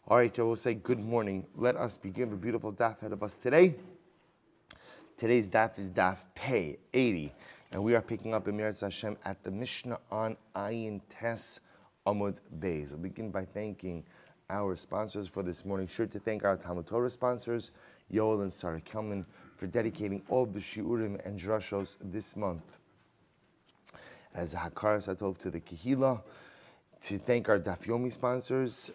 All right, I will say good morning. Let us begin the beautiful daf ahead of us today. Today's daf is daf Pei 80, and we are picking up Emirat Hashem at the Mishnah on Ayin Tes Amud Beis. We'll begin by thanking our sponsors for this morning. Sure to thank our Talmud Torah sponsors, Yoel and Sarah Kelman, for dedicating all of the shiurim and drashos this month as a Hakar Satov to the Kehila. To thank our Daf Yomi sponsors,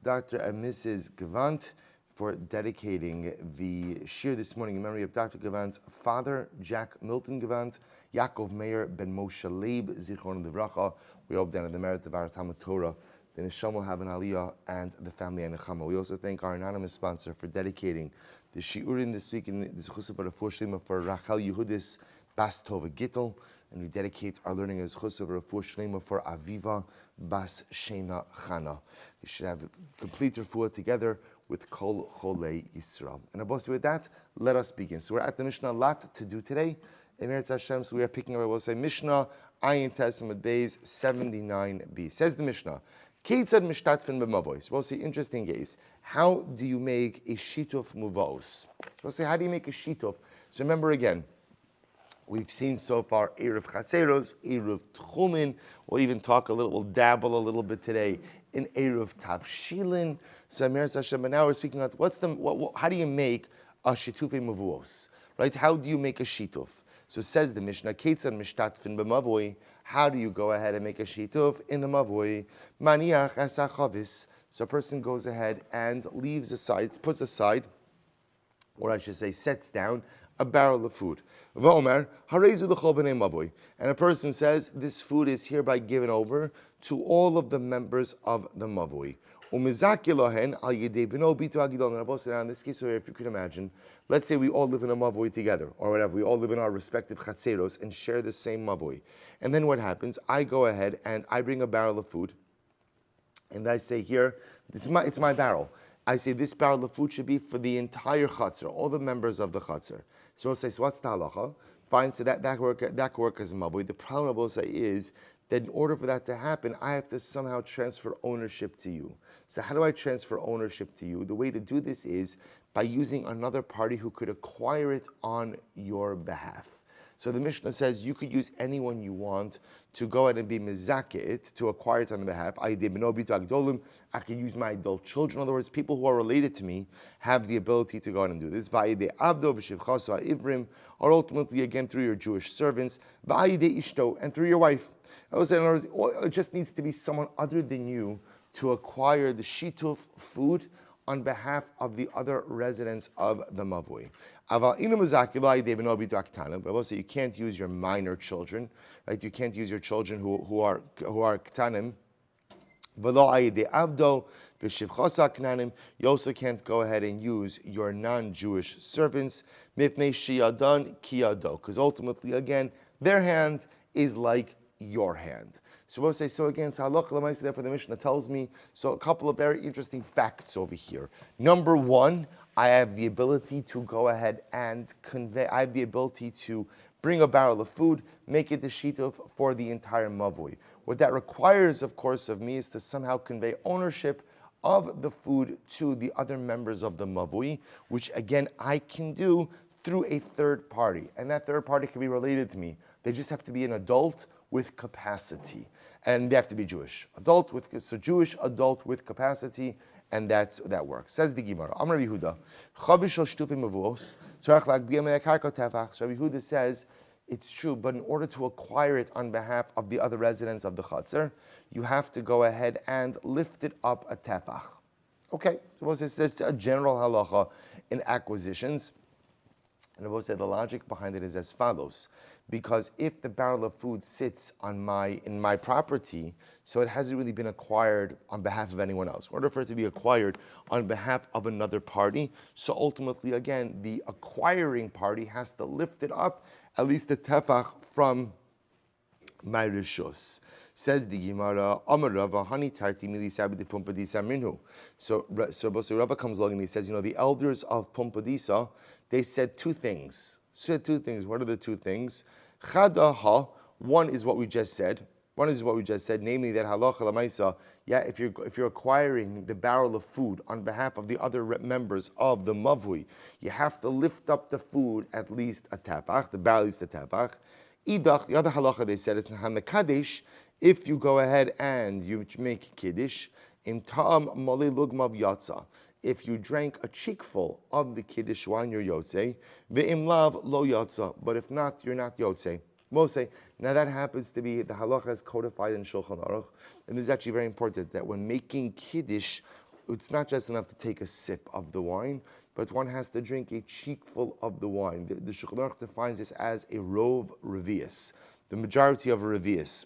Dr. and Mrs. Gavant, for dedicating the shir this morning in memory of Dr. Gavant's father, Jack Milton Gavant, Yaakov Meir ben Moshe Leib, Zichron Livracha. We hope that in the merit of our Talmud Torah, the Neshama will have an aliyah and the family and Nechama. We also thank our anonymous sponsor for dedicating the shiurim this week in the Chusaf for Rachel Yehudis Bas Tova Gittel, and we dedicate our learning as Chusaf Shlema for Aviva Bas Shena Chana. You should have complete refuah together with Kol Cholei Yisrael. And above with that, let us begin. So we're at the Mishnah, a lot to do today. Emeretz Hashem, so we are picking up, I will say, Mishnah, Ayin Tes Amud Beis 79b. Says the Mishnah, Keitzad Mishtatfin B'Mavois. We'll say, interesting case. How do you make a shituf muvos? We'll say, how do you make a shituf? So remember again, we've seen so far Eruv Chatzeros, Eruv Tchumin. We'll even talk a little, we'll dabble a little bit today in Eruv Tavshilin. So Emeretz Hashem, but now we're speaking about how do you make a shituf muvuos? Right? How do you make a shituf? So says the Mishnah, Keitzad Mishtatfin B'Mavoi. How do you go ahead and make a shituf in the mavoi? Maniach asachavis. So a person goes ahead and leaves aside, puts aside, or I should say sets down, a barrel of food. V'omer, harezu l'chol b'nei mavoi. And a person says, this food is hereby given over to all of the members of the mavoi. Umizaki lohen al yedei b'no bitu agidol. And in this case, if you could imagine, let's say we all live in a mavoi together, or whatever, we all live in our respective chatzeros and share the same mavoi. And then what happens? I go ahead and I bring a barrel of food, and I say here, it's my barrel. I say this barrel of food should be for the entire chatzer, all the members of the chatzer. So we'll say, so what's the halacha? Fine, so that work as a mavoi. The problem we'll say is that in order for that to happen, I have to somehow transfer ownership to you. So how do I transfer ownership to you? The way to do this is by using another party who could acquire it on your behalf. So the Mishnah says you could use anyone you want to go ahead and be mizakeh, to acquire it on behalf. I can use my adult children. In other words, people who are related to me have the ability to go ahead and do this. Or ultimately, again, through your Jewish servants, and through your wife. I would say, in other words, it just needs to be someone other than you to acquire the shituf food on behalf of the other residents of the mavui. But also you can't use your minor children, right? You can't use your children who are ktanim. You also can't go ahead and use your non-Jewish servants, because ultimately, again, their hand is like your hand. So we'll say, so again, so halakha l'maaseh, therefore the Mishnah tells me, so a couple of very interesting facts over here. Number one, I have the ability to go ahead and convey, I have the ability to bring a barrel of food, make it the shituf for the entire mavui. What that requires, of course, of me is to somehow convey ownership of the food to the other members of the mavui, which again, I can do through a third party. And that third party can be related to me. They just have to be an adult with capacity, and they have to be Jewish. Jewish adult with capacity, and that works. Says the Gemara. Amar Yehuda, Chavishal Shtufim Mavos. So Rabbi Yehuda says it's true, but in order to acquire it on behalf of the other residents of the Chatzar, you have to go ahead and lift it up a tefach. Okay, so it's a general halacha in acquisitions. And I will say the logic behind it is as follows. Because if the barrel of food sits in my property, so it hasn't really been acquired on behalf of anyone else. In order for it to be acquired on behalf of another party, so ultimately, again, the acquiring party has to lift it up, at least the tefach from my rishos. Says the Gemara, Amar Rava, Hani Tarti Mili Sabdi Pumpadisa Minhu. So Rava comes along and he says, the elders of Pumpadisa, they said two things. What are the two things? Chadaha, one is what we just said, namely that halacha l'maisa, Yeah, if you're acquiring the barrel of food on behalf of the other members of the mavui, you have to lift up the food at least a tefach, the barrel is the tefach. Idach, the other halacha they said it's hamekadesh. If you go ahead and you make kiddush, im ta'am mole lugmav yatza. If you drank a cheekful of the kiddush wine, you're yotze. Ve'im lav lo yatza. But if not, you're not yotze. Mose. Now that happens to be the halacha is codified in Shulchan Aruch, and this is actually very important that when making kiddush, it's not just enough to take a sip of the wine, but one has to drink a cheekful of the wine. The Shulchan Aruch defines this as a rov revius, the majority of a revius.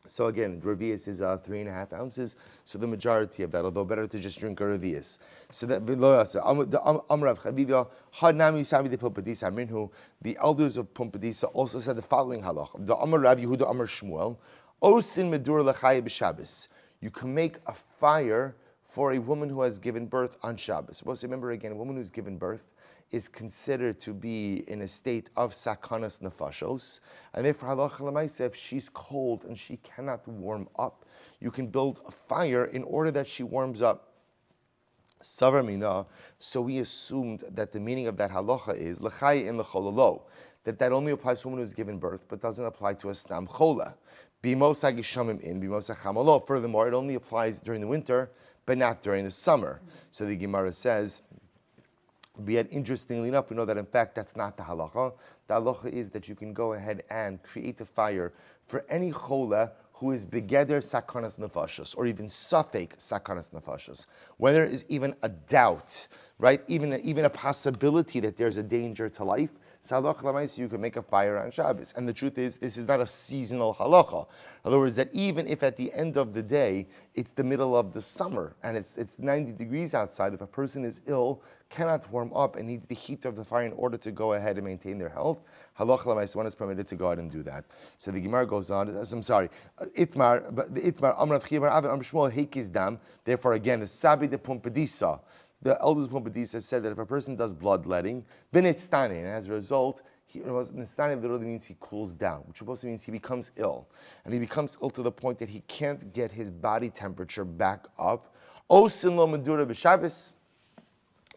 So again, revius is 3.5 ounces. So the majority of that, although better to just drink a revius. So that the elders of Pumpadisa also said the following halach. The Amar Rav Yehuda Amar Shmuel, Osin medur lechaya b'Shabbos. You can make a fire for a woman who has given birth on Shabbos. Well, so remember again, a woman who's given birth is considered to be in a state of sakanas nefashos, and therefore halacha l'maaseh, if she's cold and she cannot warm up, you can build a fire in order that she warms up. Savar mina. So we assumed that the meaning of that halacha is l'chaya in l'chololo, that only applies to a woman who's given birth, but doesn't apply to a stam chola. Bimos hagishamim in bimos hachamalo. Furthermore, it only applies during the winter, but not during the summer. So the Gemara says. Yet, interestingly enough, we know that in fact that's not the halacha. The halacha is that you can go ahead and create a fire for any chola who is begeder sakanas nefashos, or even safek sakanas nefashos. When there is even a doubt, right? Even a possibility that there's a danger to life. So halacha l'maaseh, you can make a fire on Shabbos. And the truth is, this is not a seasonal halacha. In other words, that even if at the end of the day, it's the middle of the summer, and it's 90 degrees outside, if a person is ill, cannot warm up, and needs the heat of the fire in order to go ahead and maintain their health, halacha l'maaseh, one is permitted to go ahead and do that. So the Gemara goes on, Itmar, but the Itmar, Amrav Chivar, Avar, Am Shmuel, Heikiz Dam, therefore again, the Sabi de Pumpadisa, the elders of Pumpadisa said that if a person does bloodletting, then it's stani, and as a result, nistani literally means he cools down, which also means he becomes ill. And he becomes ill to the point that he can't get his body temperature back up. O sinlo medura b'Shabbos,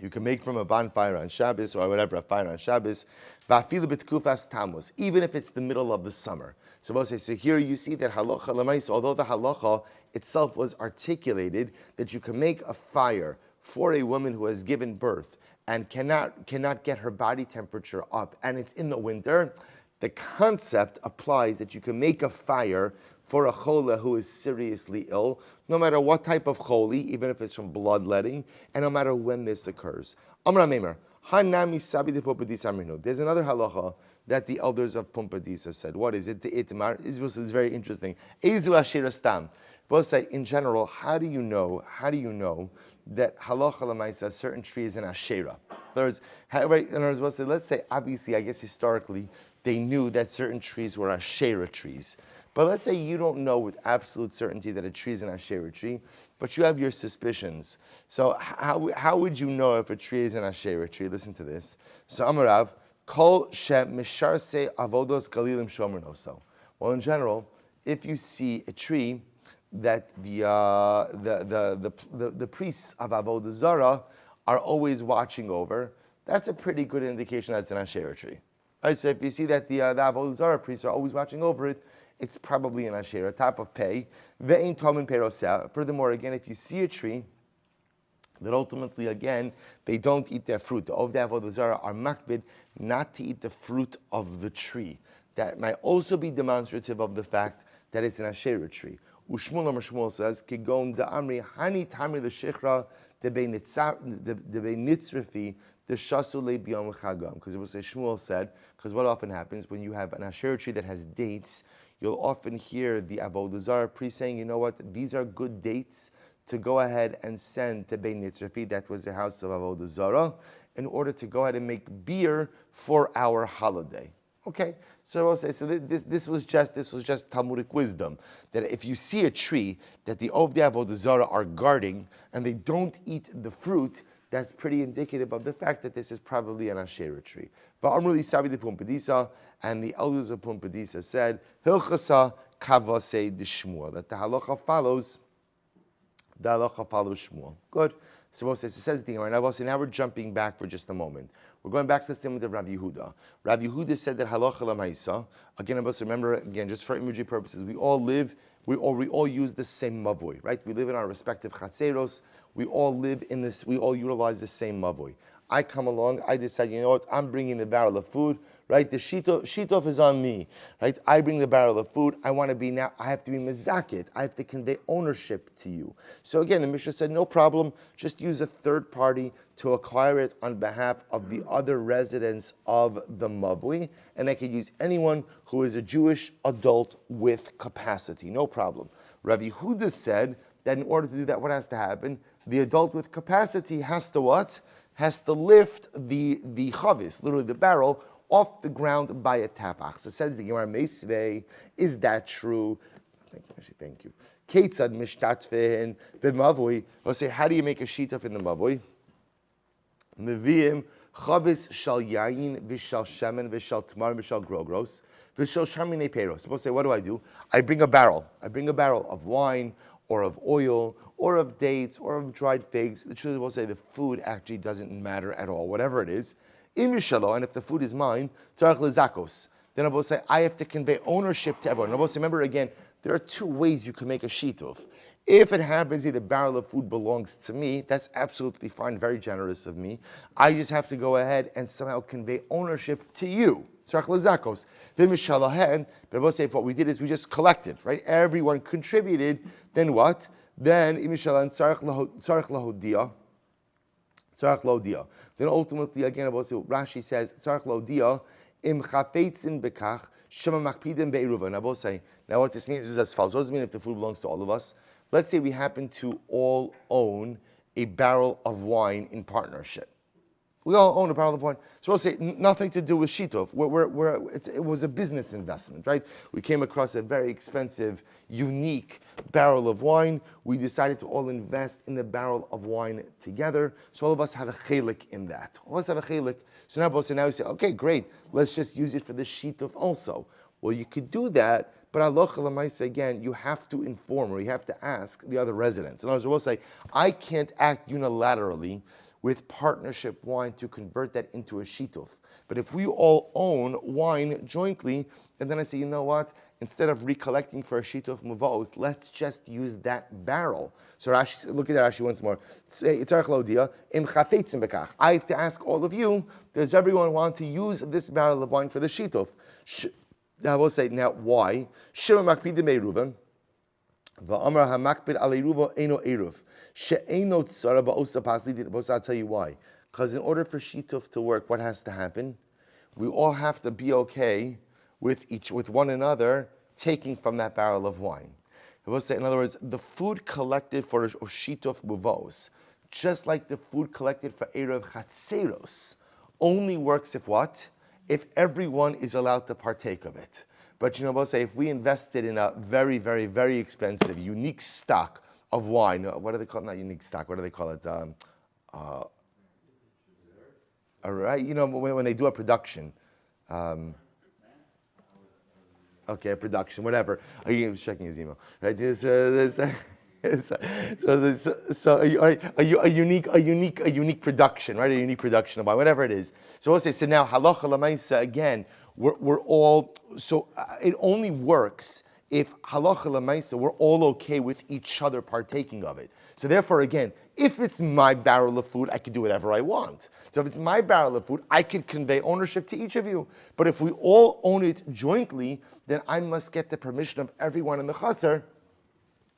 you can make from a bonfire on Shabbos, or whatever, a fire on Shabbos, va'afilu b'tkufas tammuz, even if it's the middle of the summer. So here you see that halacha l'maaseh, although the halacha itself was articulated, that you can make a fire for a woman who has given birth and cannot get her body temperature up, and it's in the winter, the concept applies that you can make a fire for a chola who is seriously ill, no matter what type of choli, even if it's from bloodletting, and no matter when this occurs. Amra Meimer, Hanami Sabi de Pumpadisa Amrinu. There's another halacha that the elders of Pumpadisa said. What is it? The Itmar. This is very interesting. Ezu Ashira Stam. Both say, in general, how do you know that halacha l'maaseh, certain tree is an ashera? In other words, let's say, obviously, I guess historically, they knew that certain trees were ashera trees. But let's say you don't know with absolute certainty that a tree is an ashera tree, but you have your suspicions. So how would you know if a tree is an ashera tree? Listen to this. So Amarav, kol shem misharse avodos galilim shomer. Well, in general, if you see a tree that the priests of Avodah Zarah are always watching over, that's a pretty good indication that it's an Asherah tree. Right, so if you see that the Avodah Zarah priests are always watching over it, it's probably an Asherah, top of pay. Ve'ein tomin peroseh. Furthermore, again, if you see a tree that ultimately, again, they don't eat their fruit, the Ovdei Avodah Zarah are makbid not to eat the fruit of the tree. That might also be demonstrative of the fact that it's an Asherah tree. Ushmuel says, Kigon da Amri, Hani Tamri the Shechra, the Bei Nitzrafi, the Shasule Biyom Chagam. Because it was Shmuel said, because what often happens when you have an Asherah tree that has dates, you'll often hear the Avodah Zarah priest saying, you know what, these are good dates to go ahead and send to Bei Nitzrafi, that was the house of Avodah Zarah, in order to go ahead and make beer for our holiday. Okay, so I'll say, so this was just Talmudic wisdom, that if you see a tree that the Ovdei Avodah Zarah are guarding and they don't eat the fruit, that's pretty indicative of the fact that this is probably an Asherah tree. But Amruli Sabi de Pumpadisa, and the elders of Pumpadisa said, Hilchasa kavase de Shmuel, that the halacha follows The halacha follows Shmuel. Good. So it says the Gemara. Now we're jumping back for just a moment. We're going back to the statement of Rav Yehuda. Rav Yehuda said that halacha l'maisa. Again, I must remember again, just for imagery purposes, we all use the same mavoi, right? We live in our respective chatzeros. We all live in this. We all utilize the same mavoi. I come along. I decide, you know what? I'm bringing the barrel of food. Right, the shitof is on me. Right, I bring the barrel of food. I want to be now. I have to be mezakit. I have to convey ownership to you. So again, the Mishnah said, no problem. Just use a third party to acquire it on behalf of the other residents of the mavui, and I could use anyone who is a Jewish adult with capacity. No problem. Rav Yehuda said that in order to do that, what has to happen? The adult with capacity has to what? Has to lift the chavis, literally the barrel, off the ground by a tapach. So says the Gemara Meisvei, is that true? Thank you. Keitzad mishtatvein b'mavui. I'll say, how do you make a shituf in the mavui? Meviim chavis shal yayin v'shal shemen v'shal tmar v'shal grogros v'shal shamine peros. Suppose say, what do? I bring a barrel. Of wine or of oil or of dates or of dried figs. The truth will say the food actually doesn't matter at all. Whatever it is. And if the food is mine, then I will say, I have to convey ownership to everyone. And I will say, remember again, there are two ways you can make a shituf. If it happens the barrel of food belongs to me, that's absolutely fine, very generous of me. I just have to go ahead and somehow convey ownership to you. But I will say, if what we did is we just collected, right? Everyone contributed, then what? Then then ultimately, again, Rashi says, im chafetzin bekach, shema makpidim be'eruvin. I will say, now what this means is as follows. What does it mean if the food belongs to all of us? Let's say we happen to all own a barrel of wine in partnership. We all own a barrel of wine. So we'll say, nothing to do with shitov. It was a business investment, right? We came across a very expensive, unique barrel of wine. We decided to all invest in the barrel of wine together. So all of us have a chelik in that. All of us have a chelik. So now we say, okay, great. Let's just use it for the shitov also. Well, you could do that, but halacha l'maisa, again, you have to inform or you have to ask the other residents. In other words, we'll say, I can't act unilaterally with partnership wine to convert that into a shituf. But if we all own wine jointly, and then I say, you know what? Instead of recollecting for a shituf muvos, let's just use that barrel. So Rashi, look at that Rashi once more. I have to ask all of you, does everyone want to use this barrel of wine for the shituf? I will say, now why? I'll tell you why. Because in order for shituf to work, what has to happen? We all have to be okay with one another taking from that barrel of wine. I will say, in other words, the food collected for shituf muvos, just like the food collected for erev chatzeros, only works if what? If everyone is allowed to partake of it. But we'll say, if we invested in a very, very, very expensive, unique stock of wine, what do they call it? Not unique stock, what do they call it? All right, when they do a production. Okay, a production, whatever. He was checking his email. Right? So a unique production, right? A unique production of wine, whatever it is. So we'll say, so now halacha l'maisa again. We're all, so it only works if halacha l'maisa, we're all okay with each other partaking of it. So therefore, again, if it's my barrel of food, I can do whatever I want. So if it's my barrel of food, I can convey ownership to each of you. But if we all own it jointly, then I must get the permission of everyone in the chaser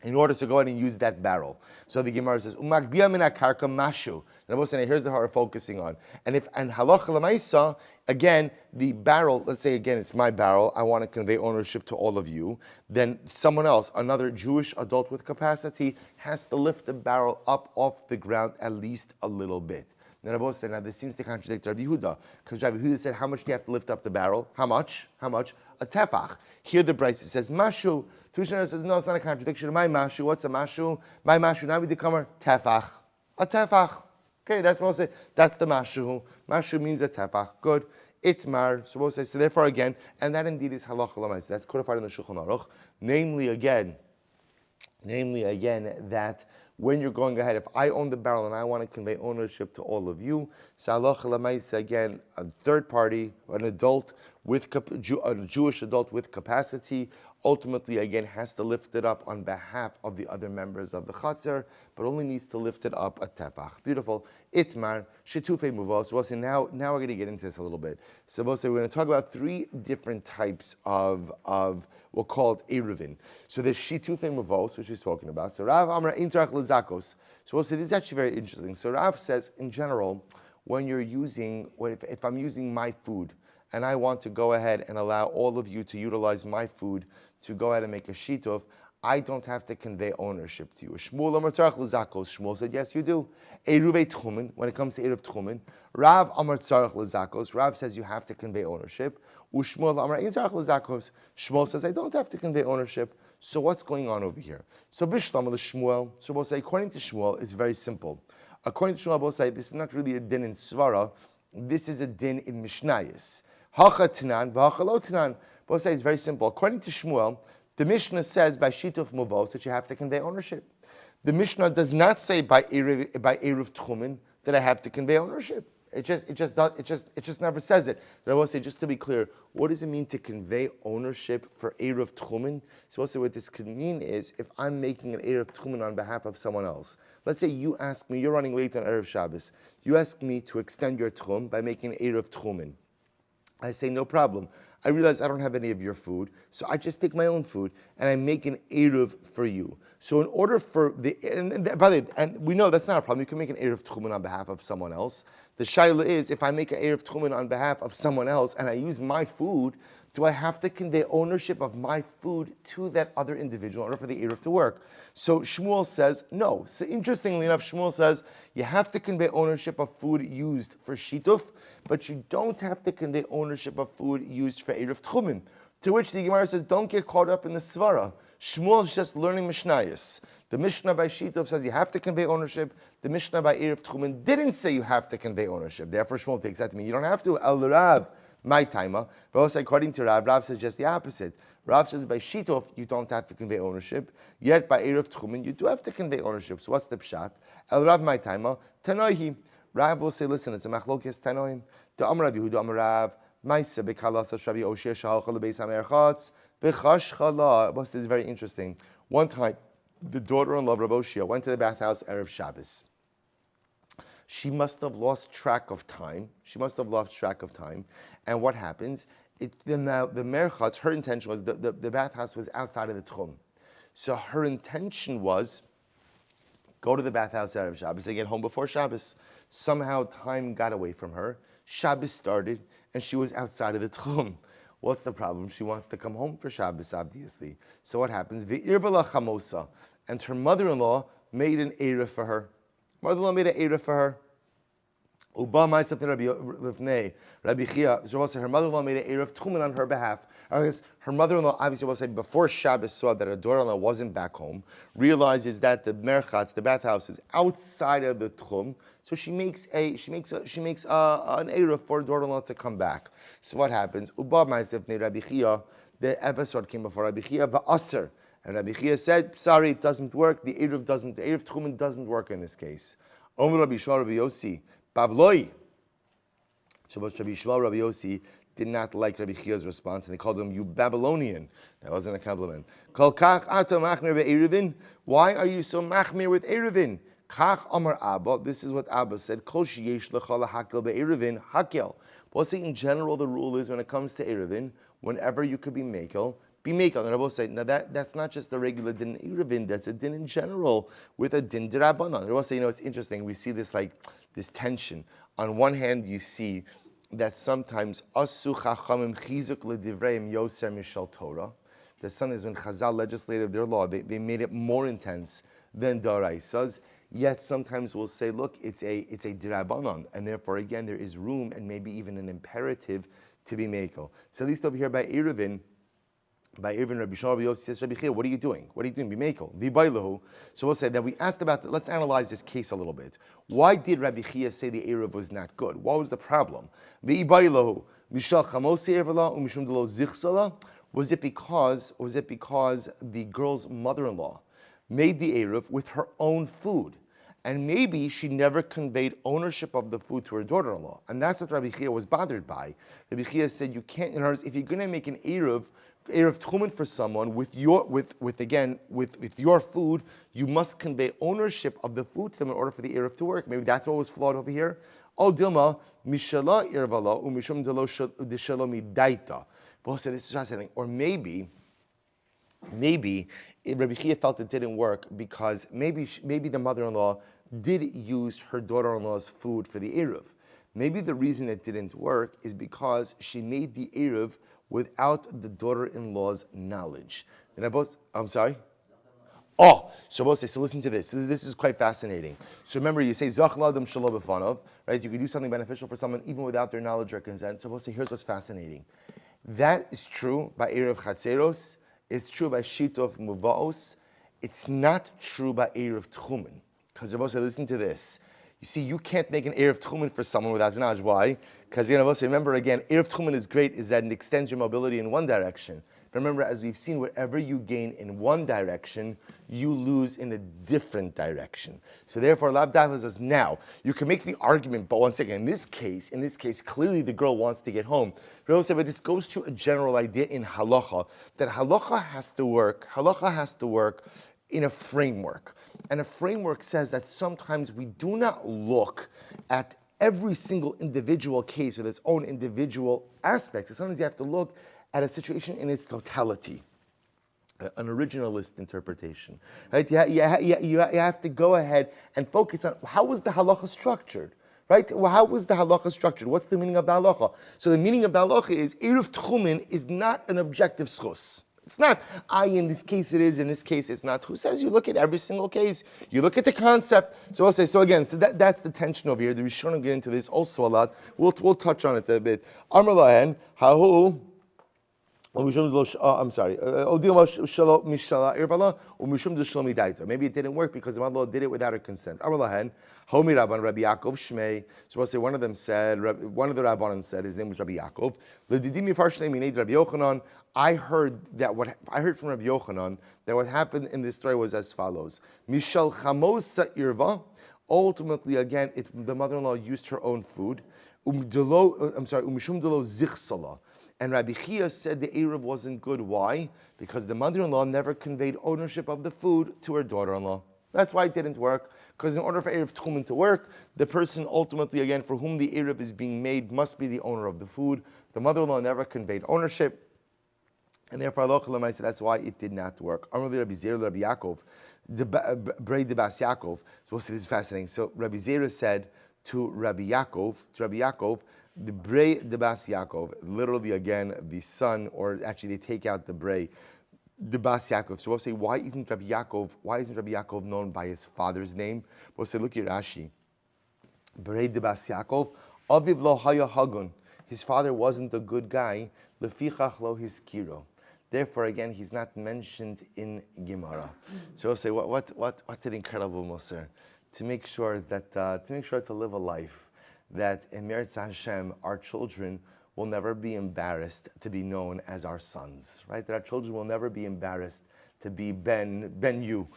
in order to go ahead and use that barrel. So the Gemara says, "Umagbia min karka mashu." And I'm saying, here's the heart we're focusing on. And halacha l'maisa, again, the barrel. Let's say again, it's my barrel. I want to convey ownership to all of you. Then someone else, another Jewish adult with capacity, has to lift the barrel up off the ground at least a little bit. Now Rabbi said, now this seems to contradict Rabbi Yehuda, because Rabbi Yehuda said, how much do you have to lift up the barrel? How much? A tefach. Here the Bryce says mashu. Tushner says, no, it's not a contradiction. My mashu, what's a mashu? My mashu, now we declare tefach. A tefach. Okay, that's what we'll say. That's the mashu. Mashu means a tefach. Good. Itmar. So we'll say, so therefore again, and that indeed is halacha l'maisa. That's codified in the Shulchan Aruch. Namely again, that when you're going ahead, if I own the barrel and I want to convey ownership to all of you, Salacha Lamaisa, again, a third party, an adult, a Jewish adult with capacity, ultimately, again, has to lift it up on behalf of the other members of the Chatzar, but only needs to lift it up a tepach. Beautiful. Itmar, Shitufe Muvos. So we'll say now we're going to get into this a little bit. So we'll say we're going to talk about three different types of we'll call it Eruvin. So there's Shitufe Muvos, which we've spoken about. So Rav Amra Intrach Lezakos. So we'll say this is actually very interesting. So Rav says, in general, when you're using, if I'm using my food, and I want to go ahead and allow all of you to utilize my food to go ahead and make a shituf, I don't have to convey ownership to you. Shmuel said, yes, you do. Eruvei Tchumen, when it comes to Eruv Tchumen, Rav Amar Tzarech Lezakos, Rav says you have to convey ownership. Ushmuel Amar Ein Tzarech Lezakos, Shmuel says I don't have to convey ownership. So what's going on over here? So Bishlam Shmuel, so we'll say, according to Shmuel, it's very simple. According to Shmuel, we'll say this is not really a din in Svara, this is a din in Mishnayos. Hacha Tanan, v'hacha lo Tanan. We'll say it's very simple. According to Shmuel, the Mishnah says by Shituf Muvos that you have to convey ownership. The Mishnah does not say by Eruv Tchumen that I have to convey ownership. It just never says it. But I will say, just to be clear, what does it mean to convey ownership for Eruv Tchumen? So also what this could mean is if I'm making an Eruv Tchumen on behalf of someone else. Let's say you ask me, you're running late on Erev Shabbos. You ask me to extend your Tchum by making an Eruv Tchumen. I say, no problem. I realize I don't have any of your food, so I just take my own food and I make an Eruv for you. So in order for and we know that's not a problem. You can make an Eruv Tchumen on behalf of someone else. The shaila is, if I make an Eruv Tchumen on behalf of someone else and I use my food, do I have to convey ownership of my food to that other individual in order for the Eruv to work? So Shmuel says no. So interestingly enough, Shmuel says you have to convey ownership of food used for shituf, but you don't have to convey ownership of food used for Eruv Tchumen. To which the Gemara says, don't get caught up in the svara. Shmuel's just learning Mishnayos. The Mishnah by shituf says you have to convey ownership. The Mishnah by Eruv Tchumen didn't say you have to convey ownership. Therefore, Shmuel takes that to mean you don't have to. El Rav, my timer. But also according to Rav, Rav says just the opposite. Rav says by shituf you don't have to convey ownership. Yet by Eruv Tchumen you do have to convey ownership. So what's the pshat? El Rav, my timer. Tanoihi. Rav will say, listen, it's a machlokes tanoim. The Amar Rav Yehuda Amar Rav. Maisa bekalas Shravi Oshia Shahal Beis Hamerchatz b'chash chala. This is very interesting. One time, the daughter-in-law of Rav Oshia went to the bathhouse erev Shabbos. She must have lost track of time. And what happens? The merchatz, her intention was the bathhouse was outside of the tchum. So her intention was go to the bathhouse erev Shabbos. They get home before Shabbos. Somehow time got away from her. Shabbos started, and she was outside of the tchum. What's the problem? She wants to come home for Shabbos, obviously. So what happens? V'irvala chamosa, and her mother-in-law made an eruv for her. Mother-in-law made an eruv for her. Uba ma'aseh Rabbi Chia. So her mother-in-law made an eruv tchumen on her behalf. Her mother-in-law, obviously, will say before Shabbos saw that her daughter-in-law wasn't back home, realizes that the merchatz, the bathhouse, is outside of the tchum. So she makes an eruv for her daughter-in-law to come back. So what happens? Uba ma'aseh Rabbi Chia. The episode came before Rabbi Chia va'aser, and Rabbi Chia said, "Sorry, it doesn't work. The eruv tchumen doesn't work in this case." Omer Rabbi Shmuel Rabbi Yossi Pavloi. So Rabbi Shmuel Rabbi Yossi did not like Rabbi Chia's response, and they called him, "You Babylonian." That wasn't a compliment. Kol kach ata machmir be'eruvin. Why are you so machmir with eruvin? Kach Amar Abba. This is what Abba said. Kol sheyesh lecha lahakel be'eruvin hakel. We'll say in general the rule is when it comes to eruvin, whenever you could be mekel. Be mekel. And Rabbi say, now that's not just a regular din in eruvin. That's a din in general with a din derabanan. Rabbi say, it's interesting. We see this this tension. On one hand, you see that sometimes asu chachamim chizuk ledivreim yoser mishal Torah. The sometimes when Chazal legislated their law, they made it more intense than daraisas. Yet sometimes we'll say, look, it's a dirabanan, and therefore again there is room and maybe even an imperative to be mekel. So at least over here by Eruvin, Rabbi Shmuel Rabbi Yossi says, Rabbi Chia, what are you doing? Be mekel. V'baylahu. So we'll say that we asked about that. Let's analyze this case a little bit. Why did Rabbi Chia say the Eruv was not good? What was the problem? V'baylahu. Mishal chamosi ervala umishum delo zichsala. Was it because the girl's mother-in-law made the Eruv with her own food. And maybe she never conveyed ownership of the food to her daughter-in-law. And that's what Rabbi Chia was bothered by. Rabbi Chia said, you can't, in other words, if you're going to make an Eruv Tchumen for someone with your food, you must convey ownership of the food to them in order for the Eruv to work. Maybe that's what was flawed over here. Oh, Dilma, Mishala Irvala, Umishum Delo Dishalomi Daita. Both said this is fascinating. Or maybe Rabbi Chia felt it didn't work because maybe the mother-in-law did use her daughter-in-law's food for the Eruv. Maybe the reason it didn't work is because she made the Eruv without the daughter-in-law's knowledge. I'm sorry? Oh, Shabbos, so listen to this. So this is quite fascinating. So remember, you say, Zach Ladam Shalom B'fanov, right? You can do something beneficial for someone even without their knowledge or consent. Shabbos, here's what's fascinating. That is true by Eruv Chatzeros. It's true by Shitov Muvaos. It's not true by Eruv Tchumen. Because Shabbos, listen to this. You see, you can't make an Eruv Tchumen for someone without knowledge. Why? Because remember again, Eruv Tchumen is great, is that it extends your mobility in one direction. Remember, as we've seen, whatever you gain in one direction, you lose in a different direction. So therefore, Lav Dav says, now, you can make the argument, but once again, in this case, clearly the girl wants to get home. But this goes to a general idea in halacha, that halacha has to work in a framework. And a framework says that sometimes we do not look at every single individual case with its own individual aspects. So sometimes you have to look at a situation in its totality, an originalist interpretation. Right? You have to go ahead and focus on how was the halacha structured, right? Well, how was the halacha structured? What's the meaning of the halacha? So the meaning of the halacha is Eruv Tchumen is not an objective schus. It's not, in this case it is, in this case it's not. Who says you look at every single case? You look at the concept. So I'll say, that's the tension over here. The Rishonim get into this also a lot. We'll touch on it a bit. Amar lahen, hahu, maybe it didn't work because the mother did it without her consent. So we'll say one of the Rabbanan said, his name was Rabbi Yaakov. I heard from Rabbi Yochanan that what happened in this story was as follows. Ultimately, again, the mother-in-law used her own food. And Rabbi Chia said the Eruv wasn't good. Why? Because the mother-in-law never conveyed ownership of the food to her daughter-in-law. That's why it didn't work. Because in order for Eruv Tchumen to work, the person ultimately, again, for whom the Eruv is being made must be the owner of the food. The mother-in-law never conveyed ownership. And therefore, Allah said that's why it did not work. Rabbi Zera, Rabbi Yaakov, Brei de Bas Yaakov. So we'll see, this is fascinating. So Rabbi Zera said to Rabbi Yaakov, the Brei de Bas Yaakov, literally again, the son, or actually they take out the Brei, the Bas Yaakov. So we'll say, why isn't Rabbi Yaakov known by his father's name? We'll say, look at Rashi. Brei de Bas Yaakov, Aviv lo haya hagun. His father wasn't a good guy. Lefichach lo hiskiro. Therefore, again, he's not mentioned in Gemara. So we'll say, what an incredible Moser. To make sure to live a life that in Meretz Hashem, our children will never be embarrassed to be known as our sons, right? That our children will never be embarrassed to be Ben you.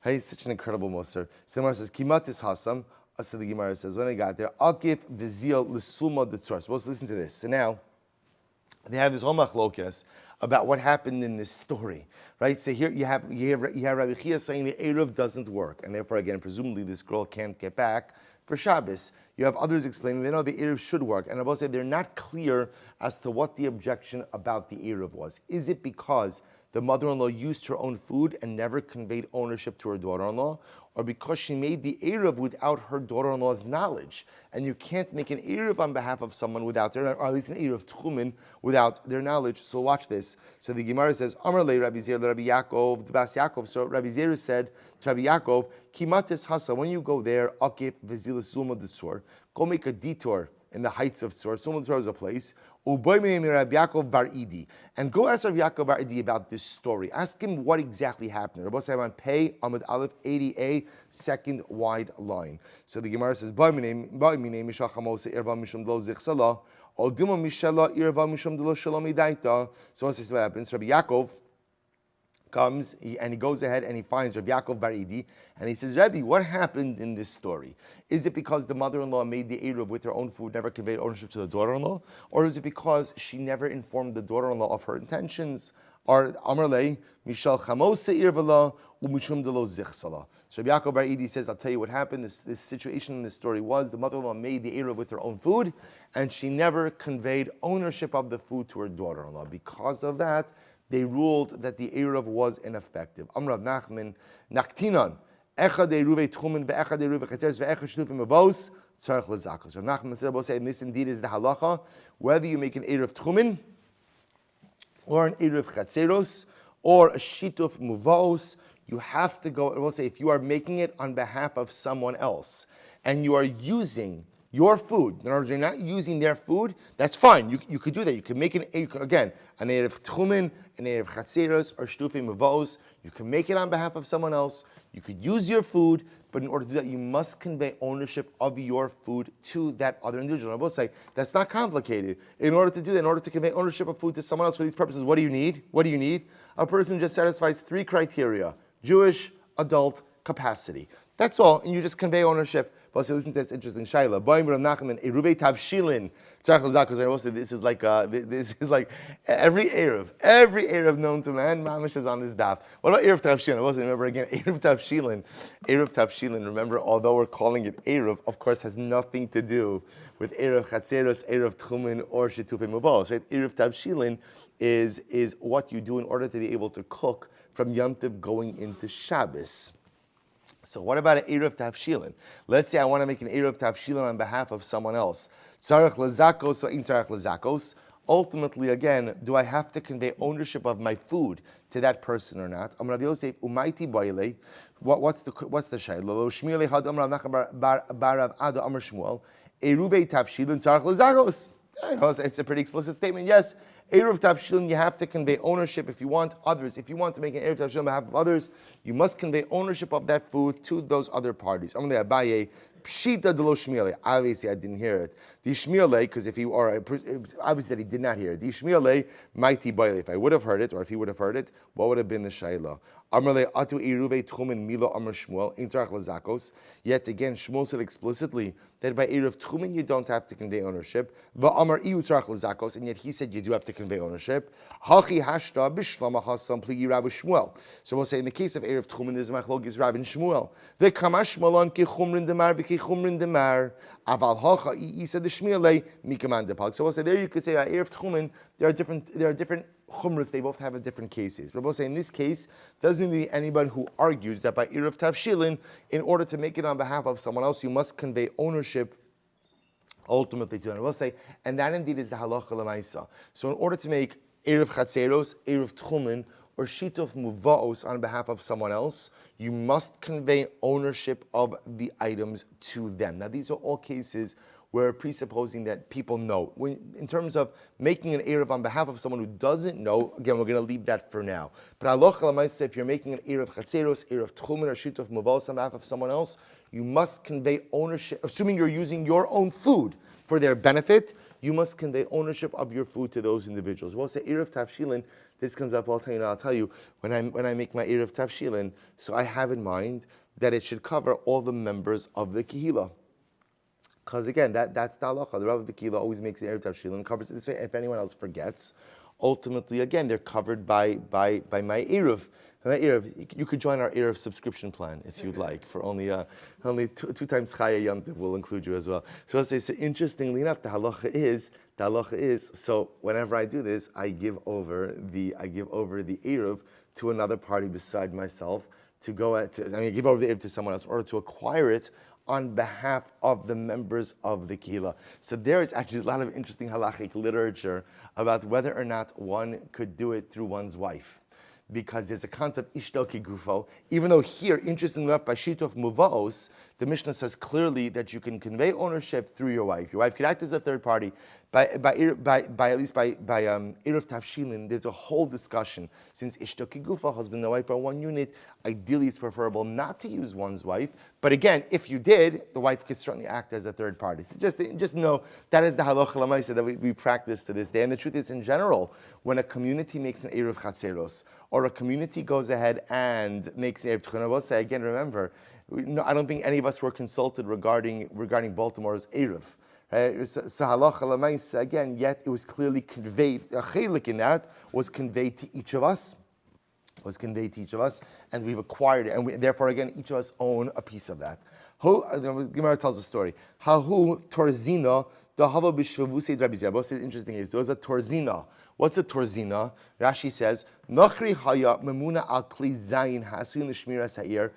Right? It's such an incredible Moser. So the Gemara says, Kimatis Hasam. So the Gemara says, when I got there, Akif Vizil L'Suma D'Tzor. So let's listen to this. So now, they have this whole machlokas about what happened in this story, right? So here you have Rabbi Chia saying the Eruv doesn't work, and therefore, again, presumably this girl can't get back for Shabbos. You have others explaining they know the Eruv should work, and I will say they're not clear as to what the objection about the Eruv was. Is it because the mother-in-law used her own food and never conveyed ownership to her daughter-in-law, or because she made the Eruv without her daughter-in-law's knowledge? And you can't make an Eruv on behalf of someone without their, or at least an Eruv Tchumen without their knowledge. So watch this. So the Gemara says, Amar le Rabbi Zera, Rabbi Yaakov, the Bas Yaakov. So Rabbi Zera said to Rabbi Yaakov, Kimatis Hasa, when you go there, Akif Vizil Suma D'Tzor, go make a detour in the heights of Tzor. Suma D'Tzor is a place. And go ask Rabbi Yaakov Bar Idi about this story. Ask him what exactly happened. Rabbi Say on Pei Amud Aleph 80a, second wide line. So the Gemara says, So one says what happens. Rabbi Yaakov comes and he goes ahead and he finds Rabbi Yaakov Bar Idi and he says, Rabbi, what happened in this story? Is it because the mother-in-law made the Eruv with her own food, never conveyed ownership to the daughter-in-law? Or is it because she never informed the daughter-in-law of her intentions? Or Amarle, Mishal Chamos Seir V'la, Umishum Delo Zichsala. So Rabbi Yaakov Bar Idi says, I'll tell you what happened. This situation in this story was the mother-in-law made the Eruv with her own food, and she never conveyed ownership of the food to her daughter-in-law. Because of that, they ruled that the Eruv was ineffective. Amrav Nachman, Naktinan, Echad Eruv Tchumen, Ve'echad Eruv Chatzeros, Ve'echad Shtufim Avos, Tzarech L'Zakos. Rav Nachman said, and this indeed is the halacha, whether you make an Eruv Tchumen, or an Eruv Chatzeros, or a Shituf Muvos, you have to go, I will say, if you are making it on behalf of someone else, and you are using your food, in other words, you're not using their food, that's fine. You could do that. You can make again, an Erev Tchumen, an Erev Chatzeros, or Shtufei Mavos. You can make it on behalf of someone else. You could use your food, but in order to do that, you must convey ownership of your food to that other individual. I will say, that's not complicated. In order to do that, in order to convey ownership of food to someone else for these purposes, what do you need? What do you need? A person who just satisfies 3 criteria: Jewish, adult, capacity. That's all, and you just convey ownership. But also, listen to this interesting shaila. Eruvei Tavshilin. I will say this is like every Erev known to man. Mamish is on this daf. What about Erev Tavshilin? I will say, remember again, Erev Tavshilin. Remember, although we're calling it Erev, of course, has nothing to do with Erev Chatzeros, Erev Tchumen, or Shitufei Muvos. Right? Erev Tavshilin is what you do in order to be able to cook from Yom Tov going into Shabbos. So what about an Eruv Tavshilin? Let's say I want to make an Eruv Tavshilin on behalf of someone else. Tzarech L'Zakos or in Tzarech L'Zakos. Ultimately, again, do I have to convey ownership of my food to that person or not? Amar Rabbi Yosef, Umayti Boile. What's the shayla? Lo Shmiele Had Amar Rav Nachman Bar Rav Ado Amar Shmuel. Eruvei Tavshilin Tzarech L'Zakos. It's a pretty explicit statement. Yes, Eruv Tavshilin, you have to convey ownership if you want others. If you want to make an Eruv Tavshilin on behalf of others, you must convey ownership of that food to those other parties. I'm going to Abaye, Pshita de lo Shmiele. Obviously, I didn't hear it. The Shmiele, because if you are, obviously that he did not hear it. The Shmiele, mighty boile. If I would have heard it, or if he would have heard it, what would have been the Shaila? Amrle atu Eruvei Tchumen Milo Amar Shmuel in Tzarech L'Zakos. Yet again, Shmuel said explicitly that by Eruv Tchumen you don't have to convey ownership. Va'amar Iu Tzarech L'Zakos, and yet he said you do have to convey ownership. Hachi Hashta Bishlam Hasam Pligi Rav Shmuel. So we'll say in the case of Eruv Tchumen, there's machlokes Rav and Shmuel. The Kamash Malon Ki Chumrin Demar V'Ki Chumrin Demar Aval Hacha Isa de Shmiele Mikaman Depag. So we'll say there you could say by Eruv Tchumen there are different chumras, they both have a different cases. We're both saying in this case, doesn't need anybody who argues that by Eruv Tavshilin, in order to make it on behalf of someone else, you must convey ownership ultimately to them. We'll say, and that indeed is the halacha l'maisa. So in order to make Eruv Chatzeros, Eruv Tchumen, or Shituf Muvaos on behalf of someone else, you must convey ownership of the items to them. Now these are all cases we're presupposing that people know. In terms of making an Eruv on behalf of someone who doesn't know, again, we're going to leave that for now. But halacha l'maisa, if you're making an Eruv Chatzeros, Eruv Tchumen, or Shituf Muvos on behalf of someone else, you must convey ownership, assuming you're using your own food for their benefit, you must convey ownership of your food to those individuals. We'll say Eruv Tavshilin, this comes up, I'll tell you, when I make my Eruv Tavshilin, so I have in mind that it should cover all the members of the Kehillah. Because again, that's the halacha. The Rav of the Kehillah always makes an Eruv Tavshilin, covers it this way. If anyone else forgets, ultimately, again, they're covered by my Eruv. You could join our Eruv subscription plan if you'd like. For only two times Chaya Yom Tov will include you as well. So I'll say, so interestingly enough, the halacha is. So whenever I do this, I give over the Eruv to another party beside myself to give over the Eruv to someone else, or to acquire it on behalf of the members of the Kehillah. So there is actually a lot of interesting halachic literature about whether or not one could do it through one's wife. Because there's a concept, ishto kigufo, even though here, interestingly enough, by Shituf Muvaos, the Mishnah says clearly that you can convey ownership through your wife. Your wife could act as a third party. At least by Eruv Tavshilin, there's a whole discussion. Since Ishto Kigufa, husband and wife are one unit, ideally it's preferable not to use one's wife. But again, if you did, the wife could certainly act as a third party. So just know that is the halacha l'maaseh that we practice to this day. And the truth is, in general, when a community makes an Eruv Chatzeros, or a community goes ahead and makes an Eruv Tchuna, again, remember, I don't think any of us were consulted regarding Baltimore's Eruv. So halacha l'maaseh, again, yet it was clearly conveyed, a chelik in that was conveyed to each of us, and we've acquired it, and therefore, again, each of us own a piece of that. The Gemara tells a story. Hahu torzina dahava b'shvavusei Rabbi Zera. What's interesting is there was a torzina. What's a torzina? Rashi says, Nachri haya memuna al kli zayin hasuin l'shmiras ha'ir.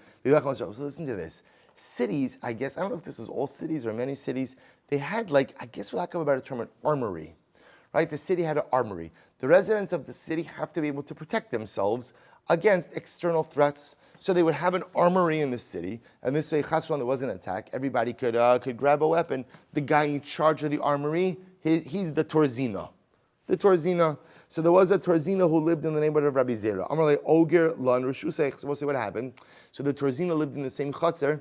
So listen to this. Cities, I guess, I don't know if this was all cities or many cities, they had, like, I guess for lack of a better term, an armory. Right? The city had an armory. The residents of the city have to be able to protect themselves against external threats. So they would have an armory in the city, and this way, chas v'shalom, there was an attack. Everybody could grab a weapon. The guy in charge of the armory, he's the torzina. The torzina. So there was a torzina who lived in the neighborhood of Rabbi Zera. Amarle oger lan reshusei. So we'll see what happened. So the torzina lived in the same chutzner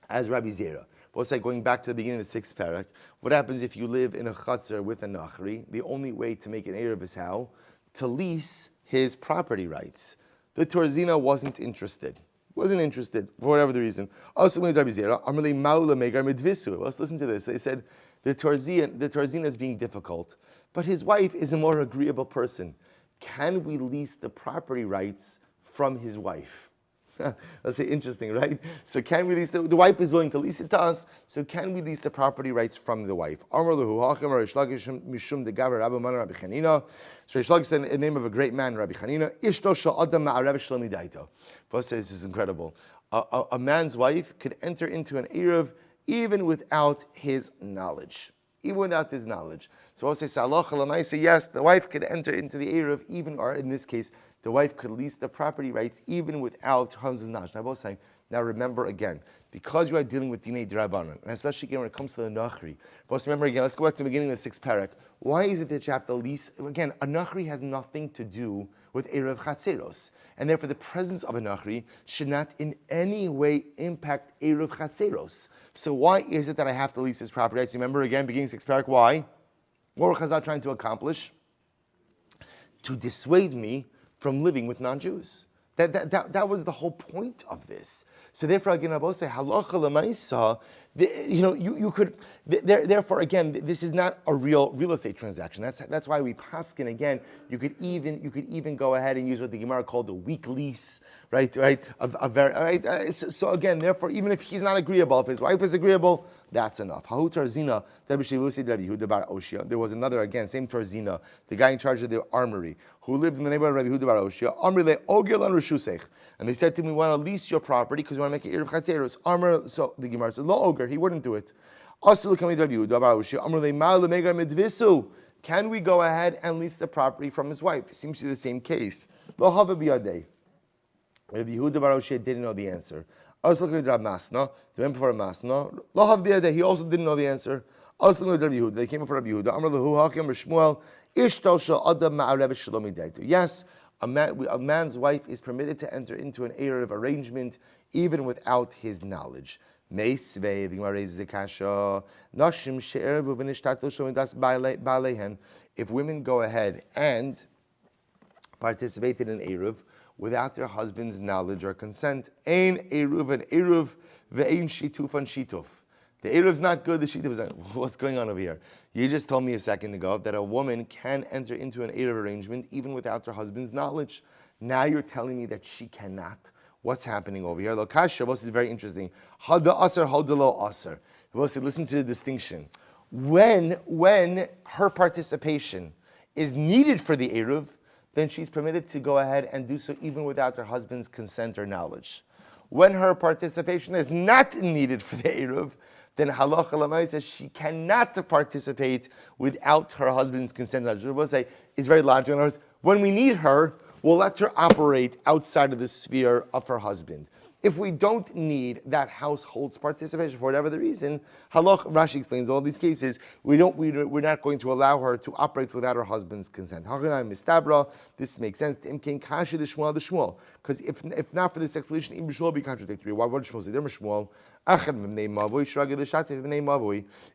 as Rabbi Zera. We'll say, going back to the beginning of the 6th parak, what happens if you live in a chutzner with a nachri? The only way to make an eruv is how? To lease his property rights. The torzina wasn't interested for whatever the reason. Also, let's listen to this. They said the torzina is being difficult, but his wife is a more agreeable person. Can we lease the property rights from his wife? That's interesting, right? So can we lease the wife is willing to lease it to us, so can we lease the property rights from the wife? So Rish Lakish said in the name of a great man, Rabbi Chanina, Boss says this is incredible. A man's wife could enter into an eruv even without his knowledge. Even without his knowledge. So I'll say, yes, the wife could enter into the eruv even, or in this case, the wife could lease the property rights even without her husband's knowledge. Now, both saying, now remember again, because you are dealing with Dinei D'Rabbanan, and especially again when it comes to the Nachri. Both remember again, let's go back to the beginning of the 6th parak. Why is it that you have to lease? Again, a Nachri has nothing to do with Erev Chatzeros. And therefore the presence of a Nachri should not in any way impact Erev Chatzeros. So why is it that I have to lease his property rights? Remember again, beginning 6th parak, why? What were Chazal trying to accomplish? To dissuade me from living with non-Jews. That was the whole point of this. So therefore, again, I will say halacha l'maisa. You could. Therefore, again, this is not a real estate transaction. That's why we paskin again. You could even go ahead and use what the Gemara called a weak lease, right? So again, therefore, even if he's not agreeable, if his wife is agreeable, that's enough. There was another, again, same Tarzina, the guy in charge of the armory, who lived in the neighborhood of Rabbi Yehuda bar Oshia. And they said to him, we want to lease your property because we want to make it Erev Chatzeros. So the Gemara said, lo ogre, he wouldn't do it. Can we go ahead and lease the property from his wife? It seems to be the same case. Lo hava biyadei. Rabbi Yehuda bar Oshia didn't know the answer. I was looking at Rab Masna, the man before Masna. Lo hav biyadei, he also didn't know the answer. I was looking at Rabbi Yehuda, they came before Rabbi Yehuda. Amar lehu hakim Shmuel, ishtal shel adam ma'arev shalom idaitu. Yes, a man's wife is permitted to enter into an erev arrangement even without his knowledge. Meisvei, the Gemara raises the kasha. Nashim she'erevu v'nishtatu shomidas ba'alehen. If women go ahead and participate in an erev without their husband's knowledge or consent, ein eruv an eruv ve'ein shituf an shituf. The eruv's not good, the shituf is not. What's going on over here? You just told me a second ago that a woman can enter into an eruv arrangement even without her husband's knowledge. Now you're telling me that she cannot. What's happening over here? Lokasha, this is very interesting. Hada asar, hada lo asar. Listen to the distinction. When her participation is needed for the eruv, then she's permitted to go ahead and do so even without her husband's consent or knowledge. When her participation is not needed for the eruv, then halacha l'maaseh says she cannot participate without her husband's consent. We'll say is very logical. In other words, when we need her, we'll let her operate outside of the sphere of her husband. If we don't need that household's participation for whatever the reason, halach, Rashi explains all these cases, we're not going to allow her to operate without her husband's consent. This makes sense. Because if not for this explanation, Ibn Shmuel will be contradictory. Why would Shmuel say?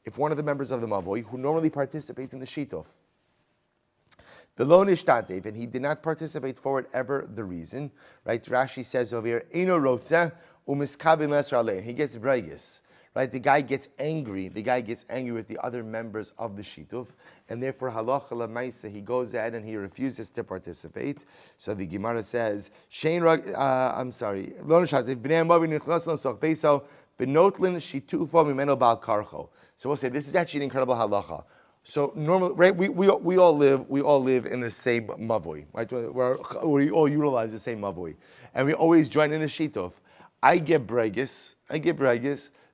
If one of the members of the Mavoi, who normally participates in the Shituf, the lo nishtatev, and he did not participate for whatever the reason, right? Rashi says over here, Eino rotza umiskabin lesra alei. He gets bregus, right? The guy gets angry. The guy gets angry with the other members of the shituf, and therefore halacha lemaisa, he goes ahead and he refuses to participate. So the Gemara says, Shein rag. I'm sorry, lo nishtatev bnei amavi nichlas l'soch beiso benotlin shitufa mimeno bal karcho. So we'll say this is actually an incredible halacha. So normally, right, we all live in the same mavoi, right? We all utilize the same mavoi, and we always join in the shituf. I get bregus,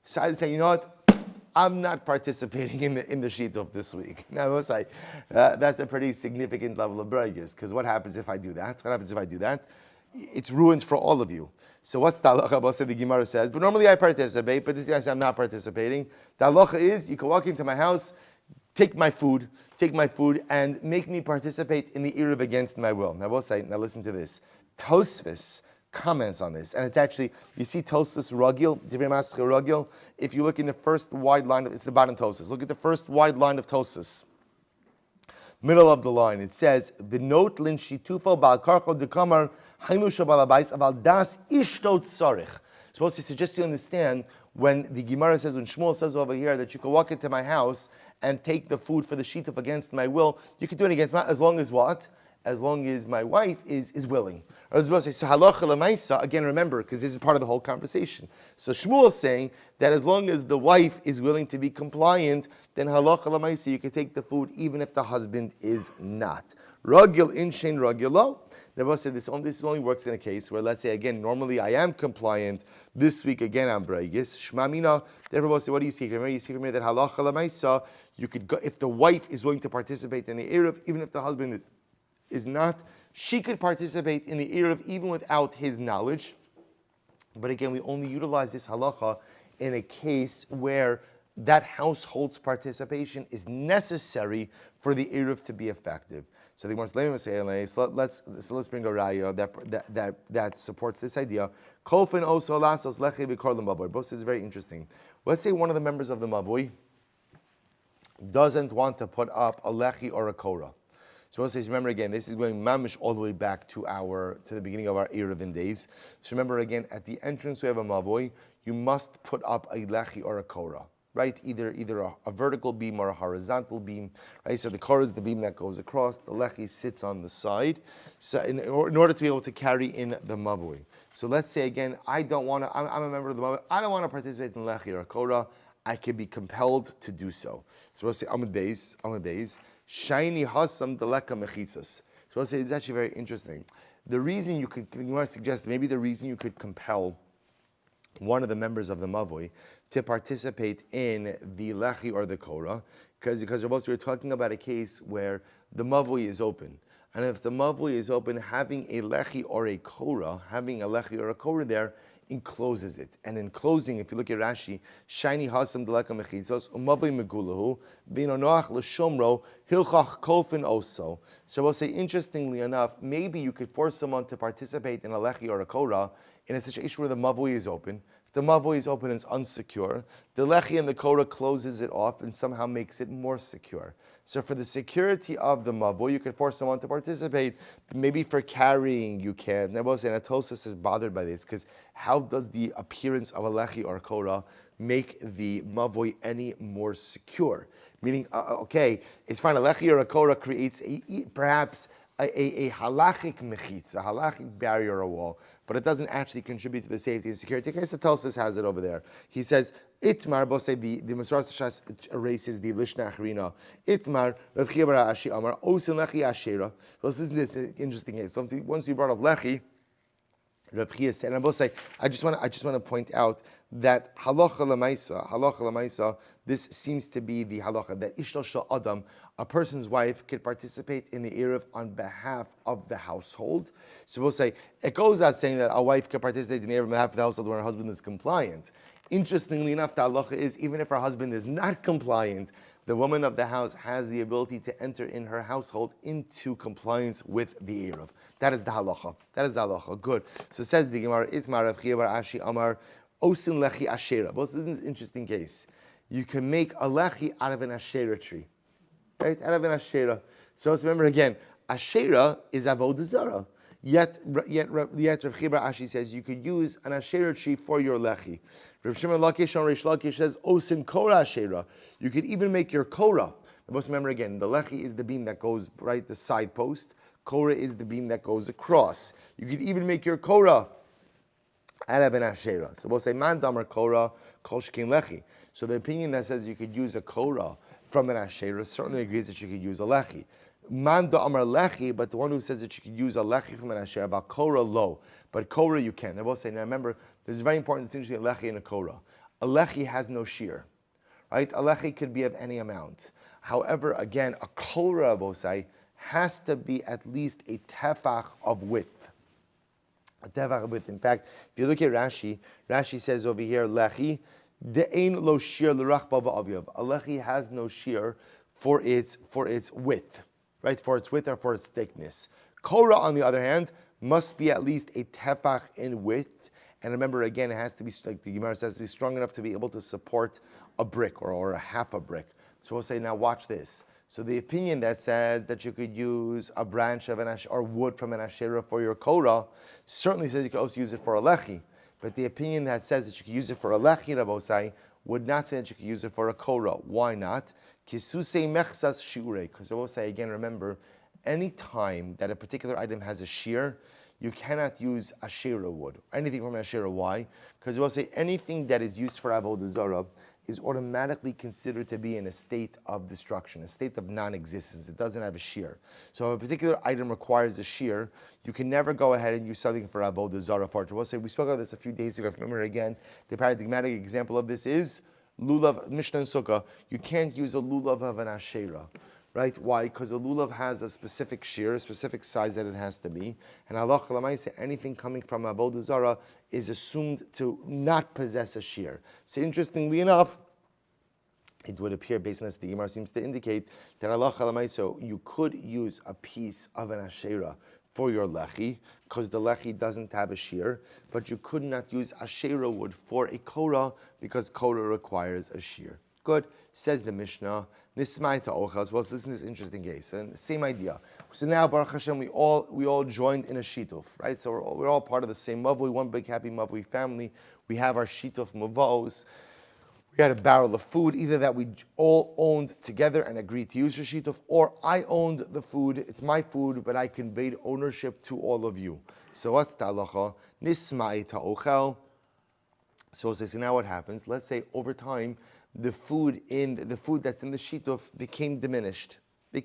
so I say, you know what? I'm not participating in the shituf this week. Now I will say that's a pretty significant level of bregus, because what happens if I do that? It's ruined for all of you. So what's the halacha? The Gemara says, but normally I participate, but this guy says I'm not participating. The halacha is you can walk into my house, take my food, and make me participate in the Eruv against my will. Now, we'll say, now listen to this. Tosfos comments on this, and it's actually, you see Tosfos Ragil, Divrei Mascha Ragil. If you look in the first wide line, it's the bottom Tosfos. Look at the first wide line of Tosfos. Middle of the line, it says, V'not lin shitufo ba'al karcho dekamar hainu shabal habayis aval das ishtot tzarich. Supposed to suggest you understand when the Gemara says, when Shmuel says over here that you can walk into my house and take the food for the shituf against my will, you can do it against my, as long as what? As long as my wife is willing. Or as well say, so halacha l'maisa, again remember, because this is part of the whole conversation. So Shmuel is saying that as long as the wife is willing to be compliant, then halacha l'maisa, you can take the food even if the husband is not. Ragil in shein ragil lo. Never said this only works in a case where, let's say, again, normally I am compliant. This week, again, I'm bregus. Shmamina. Everybody say, what do you see? Remember, you see from here that halacha l'maisa, you could go, if the wife is willing to participate in the Eruv, even if the husband is not, she could participate in the Eruv even without his knowledge. But again, we only utilize this halacha in a case where that household's participation is necessary for the Eruv to be effective. So the Gemara say, so let's bring a raya that supports this idea. Kolfin also lasos lechi v'korlim mavoi. Both is very interesting. Let's say one of the members of the mavoi doesn't want to put up a lechi or a korah. So we'll say, remember again, this is going mamish all the way back to the beginning of our Eruvin days. So remember again, at the entrance we have a mavoi, you must put up a lechi or a korah. Right, either a vertical beam or a horizontal beam. Right, so the korah is the beam that goes across. The lechi sits on the side. So in order to be able to carry in the mavui. So let's say again, I'm a member of the mavui. I don't want to participate in lechi or korah. I can be compelled to do so. So we'll say Amud Beis, shiny hasam deleka mechitzas. So we'll say it's actually very interesting. The reason you want to suggest maybe the reason you could compel one of the members of the mavui to participate in the lechi or the korah, because we're talking about a case where the mavui is open, and if the mavui is open, having a lechi or a korah there encloses it. And in closing, if you look at Rashi, shiny hasam deleka mechitzos umavui megulahu v'ino noach l'shomro hilchach kolfin oso. So we'll say, interestingly enough, maybe you could force someone to participate in a lechi or a korah in a situation where the mavui is open. The mavui is open and it's unsecure. The lechi and the korah closes it off and somehow makes it more secure. So for the security of the mavui, you can force someone to participate. Maybe for carrying, you can. Tosfos is bothered by this because how does the appearance of a lechi or a korah make the mavui any more secure? Meaning, okay, it's fine. A lechi or a korah creates perhaps a halachic mechitza, a halachic barrier or wall, but it doesn't actually contribute to the safety and security. Okay, so Tosfos has it over there. He says, Itmar, both say the Masoras Shas erases the Lishna Achrina. Itmar, Rav Chia bar Ashi Amar, Osin Lechi Ashera. So this is an interesting case. So once you brought up Lechi, Rav Chia said, and I both say, I just want to point out that halacha l'maisa, this seems to be the halacha that ishtal shel adam a person's wife could participate in the Eruv on behalf of the household. So we'll say, it goes out saying that a wife can participate in the Eruv on behalf of the household when her husband is compliant. Interestingly enough, the halacha is, even if her husband is not compliant, the woman of the house has the ability to enter in her household into compliance with the Eruv. That is the halacha. That is the halacha. Good. So it says the Gemara, Itmar Rav Chiya bar Ashi Amar, Osin lechi ashera. Well, this is an interesting case. You can make a lechi out of an ashera tree. Right? Out of an ashera. So let's remember again, ashera is avodah zarah. Yet Rav Chiya bar Ashi says you could use an ashera tree for your lechi. Rav Shimon Lakish on Reish Lakish says osin korah ashera. You could even make your korah. Let's remember again, the lechi is the beam that goes right, the side post. Korah is the beam that goes across. You could even make your korah out of an ashera. So we'll say man damar korah kol shkin lechi. So the opinion that says you could use a korah from an ashera certainly agrees that you could use a lechi. Man damar lechi, but the one who says that you could use a lechi from an ashera, about korah low, but korah you can. They both say, now remember, there's a very important distinction between a lechi and a korah. A lechi has no shear, right? A lechi could be of any amount. However, again, a korah, both say, has to be at least a tefach of width. A tefach of width. In fact, if you look at Rashi, Rashi says over here, lechi, de'ein lo shear l'rach bava avyav. A lechi has no shear for its width, right? For its width or for its thickness. Korah, on the other hand, must be at least a tefach in width. And remember, again, it has to be, like the Gemara says, to be strong enough to be able to support a brick or a half a brick. So we'll say, now watch this. So the opinion that says that you could use a branch of an ash or wood from an ashera for your korah certainly says you could also use it for a lechi. But the opinion that says that you could use it for a lechi, Rabosai, would not say that you could use it for a korah. Why not? Kisuse mechsas shiure. Because Rabosai, again, remember, any time that a particular item has a shear, you cannot use ashera wood, anything from an ashera. Why? Because we'll say anything that is used for avodah zarah is automatically considered to be in a state of destruction, a state of non-existence. It doesn't have a shear. So if a particular item requires a shear, you can never go ahead and use something for avodah zarah for it. We'll say, we spoke about this a few days ago. If you remember again, the paradigmatic example of this is lulav, Mishnah and Sukkah. You can't use a lulav of an ashera. Right? Why? Because a lulav has a specific shear, a specific size that it has to be. And Allah say anything coming from avodah zarah is assumed to not possess a shear. So interestingly enough, it would appear, based on this, the Gemara seems to indicate that Allah so you could use a piece of an ashera for your lechi, because the lechi doesn't have a shear, but you could not use ashera wood for a korah, because korah requires a shear. Good, says the Mishnah. Nismai to ochels. Well, listen to this interesting case, and same idea. So now, Baruch Hashem, we all joined in a shituf, right? So we're all part of the same mavui, one big happy mavui family. We have our shituf mavos. We had a barrel of food, either that we all owned together and agreed to use for shituf, or I owned the food. It's my food, but I conveyed ownership to all of you. So what's the halacha? Nismai to ochel. So we'll say, so now what happens? Let's say over time, the food that's in the shituf became diminished. The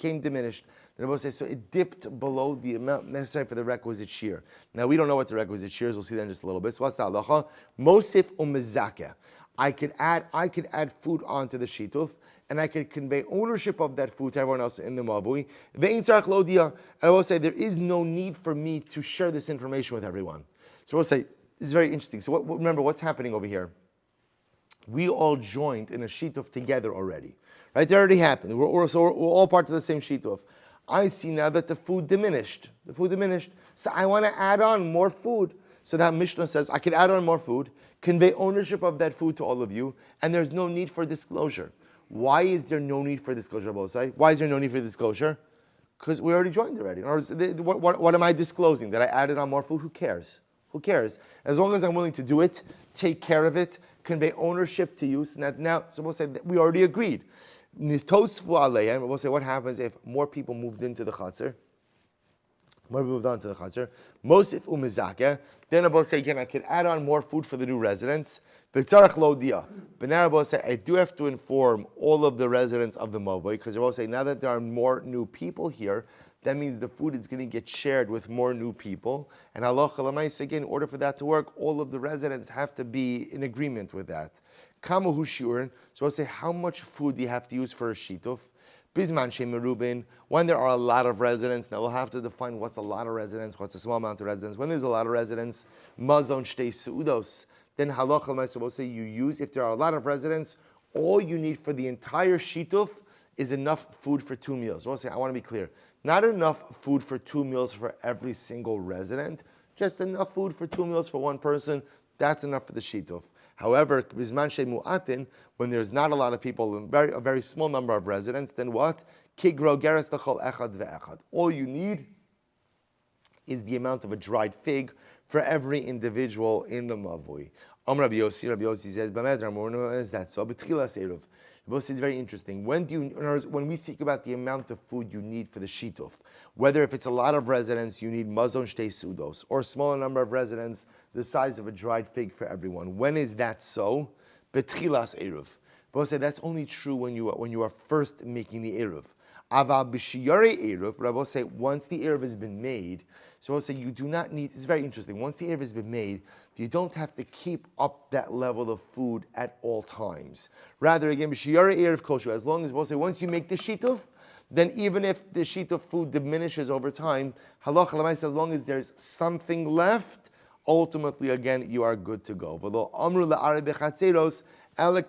Rebbe says, so it dipped below the amount necessary for the requisite shear. Now we don't know what the requisite shear is. We'll see that in just a little bit. So what's the halacha? Mosif umezakeh. I could add food onto the shituf, and I could convey ownership of that food to everyone else in the mavui. Ve'in tzarich lodia. And I will say there is no need for me to share this information with everyone. So we'll say this is very interesting. So remember what's happening over here. We all joined in a shituf together already, right? That already happened. We're all part of the same shituf. I see now that the food diminished. So I want to add on more food. So that Mishnah says I can add on more food, convey ownership of that food to all of you, and there's no need for disclosure. Why is there no need for disclosure, Bosai? Why is there no need for disclosure? Because we already joined already. What am I disclosing? That I added on more food? Who cares? As long as I'm willing to do it, take care of it, convey ownership to you. So we'll say that we already agreed. And we'll say what happens if more people moved into the chatzar. Mosif umizakeh. Then we'll say again, I could add on more food for the new residents. But now we'll say I do have to inform all of the residents of the Mavoi, because we'll say now that there are more new people here, that means the food is going to get shared with more new people. And Allah again, in order for that to work, all of the residents have to be in agreement with that. Kamahu shiurin. So I'll say, how much food do you have to use for a shituf? Bisman Shem Eruvin, when there are a lot of residents, now we'll have to define what's a lot of residents, what's a small amount of residents. When there's a lot of residents, Mazon Shtei Seudos, then halacha l'maisa will say you use, if there are a lot of residents, all you need for the entire shituf is enough food for 2 meals. We'll say, I want to be clear, not enough food for 2 meals for every single resident, just enough food for 2 meals for one person. That's enough for the shituf. However, bizman shei mu'atin, when there's not a lot of people, a very small number of residents, then what? Kigro geres l'chol echad ve'echad. All you need is the amount of a dried fig for every individual in the mavui. Rabbi Yossi says, is that so? B'tchilas eruv. Rabbi Yossi is very interesting. When we speak about the amount of food you need for the shituf, whether if it's a lot of residents, you need mazon shtei sudos, or a smaller number of residents, the size of a dried fig for everyone. When is that so? B'tchilas eruv. Rabbi Yossi said that's only true when you are first making the eruv. Aval b'shiyare eruv. Rabbi Yossi said once the eruv has been made, so I'll say you do not need, it's very interesting, once the eruv has been made, you don't have to keep up that level of food at all times. Rather, again, b'shiyare eruv kosher, as long as, we'll say, once you make the shituf, then even if the shituf food diminishes over time, halacha l'maisa, as long as there's something left, ultimately, again, you are good to go. V'lo amru la'arei bechatzeros, by the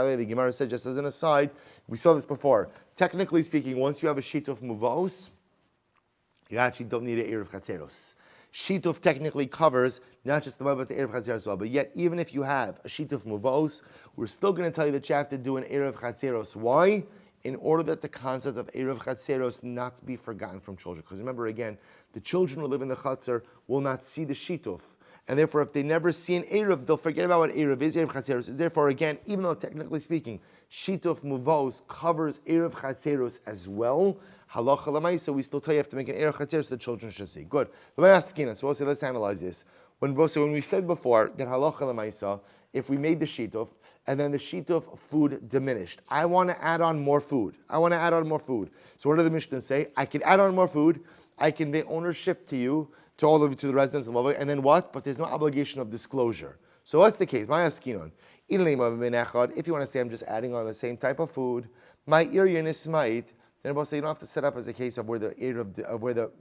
way, the Gemara said, just as an aside, we saw this before. Technically speaking, once you have a shituf muvos, you actually don't need an eruv chatzeros. Shituf technically covers not just the but the eruv chatzeros, but yet even if you have a shituf muvos, we're still going to tell you that you have to do an eruv chatzeros. Why? In order that the concept of eruv chatzeros not be forgotten from children. Because remember again, the children who live in the chatzer will not see the shituf. And therefore, if they never see an Eruv, they'll forget about what Eruv is. Eruv Chatzeros. Therefore, again, even though technically speaking, Shituf Muvos covers Eruv Chatzeros as well, Halacha L'maisa, we still tell you have to make an Eruv Chatzeros the children should see. Good. So we'll say, let's analyze this. When we said before that Halacha L'maisa, if we made the Shituf, and then the Shituf food diminished, I want to add on more food. So what do the Mishnah say? I can add on more food. I can convey ownership to you, to all of you, to the residents of Lava, and then what? But there's no obligation of disclosure. So what's the case? If you want to say I'm just adding on the same type of food, my iryan is smite, then we'll say you don't have to set up as a case of where the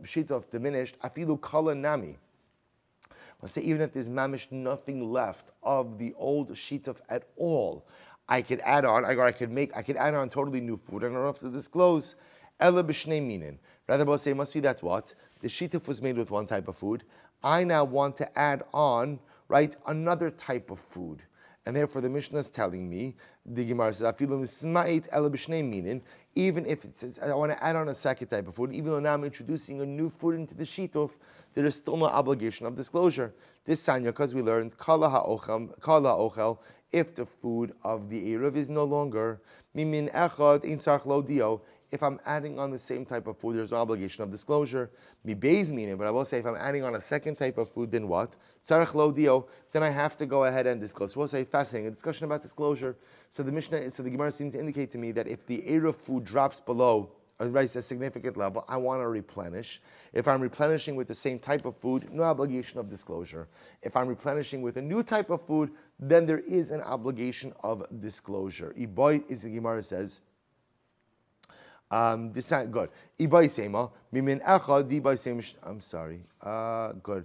shituf diminished. Afilu kala nami. I'll say even if there's mamish nothing left of the old shituf at all, I could add on. I could add on totally new food. I don't have to disclose. Ela b'shnei minin. Rather, we'll say it must be that what? The shituf was made with one type of food. I now want to add on, right, another type of food. And therefore the Mishnah is telling me, the Gemara says, even if I want to add on a second type of food, even though now I'm introducing a new food into the shituf, there is still no obligation of disclosure. This sanya, because we learned, kala ha'ochel, if the food of the eruv is no longer, mimin echad in tzarch lo dio, if I'm adding on the same type of food, there's no obligation of disclosure. Mi beis meaning, but I will say if I'm adding on a second type of food, then what? Tzarech lo dio, then I have to go ahead and disclose. We'll say fascinating, a discussion about disclosure. So the Gemara seems to indicate to me that if the eruv food drops below a significant level, I want to replenish. If I'm replenishing with the same type of food, no obligation of disclosure. If I'm replenishing with a new type of food, then there is an obligation of disclosure. Iboy is the Gemara says. This is good. I'm sorry. Good.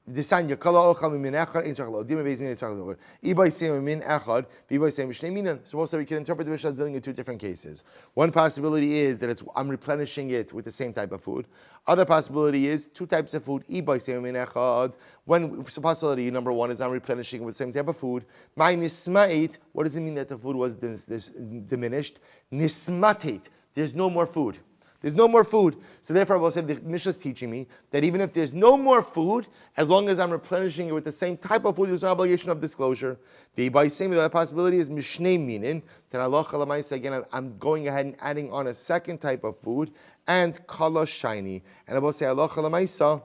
Desanya kala ochal min echad in tzarch lo dim beis min tzarch lo. Ibay sem min echad, ibay sem shnei minan. So also we can interpret the Mishnah dealing in two different cases. One possibility is that I'm replenishing it with the same type of food. Other possibility is two types of food. Ibay sem min echad. One possibility number one is I'm replenishing with the same type of food. My nismait. What does it mean that the food was diminished? Nismatit. There's no more food. There's no more food. So therefore, I will say the Mishnah is teaching me that even if there's no more food, as long as I'm replenishing it with the same type of food, there's no obligation of disclosure. The other possibility is mishnei minin. Then Allah Lamaisa, again, I'm going ahead and adding on a second type of food, and kala shiny. And I will say Allah Lamaisa,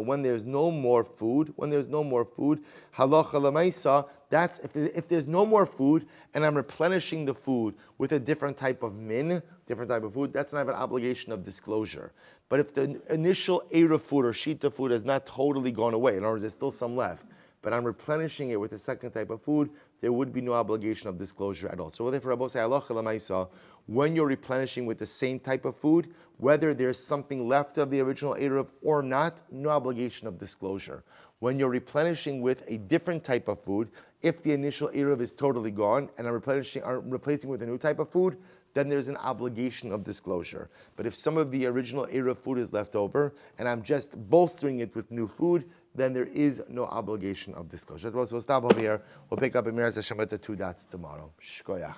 when there's no more food, halacha l'maisa, that's if there's no more food and I'm replenishing the food with a different type of food, that's when I have an obligation of disclosure. But if the initial eruv food or shita food has not totally gone away, in other words, there's still some left, but I'm replenishing it with a second type of food, there would be no obligation of disclosure at all. So therefore, Rabbi say, halacha l'maisa, when you're replenishing with the same type of food, whether there's something left of the original Eruv or not, no obligation of disclosure. When you're replenishing with a different type of food, if the initial Eruv is totally gone and I'm replacing with a new type of food, then there's an obligation of disclosure. But if some of the original Eruv food is left over and I'm just bolstering it with new food, then there is no obligation of disclosure. We'll stop over here. We'll pick up in Miraz Hashem at the 2 dots tomorrow. Shkoyach.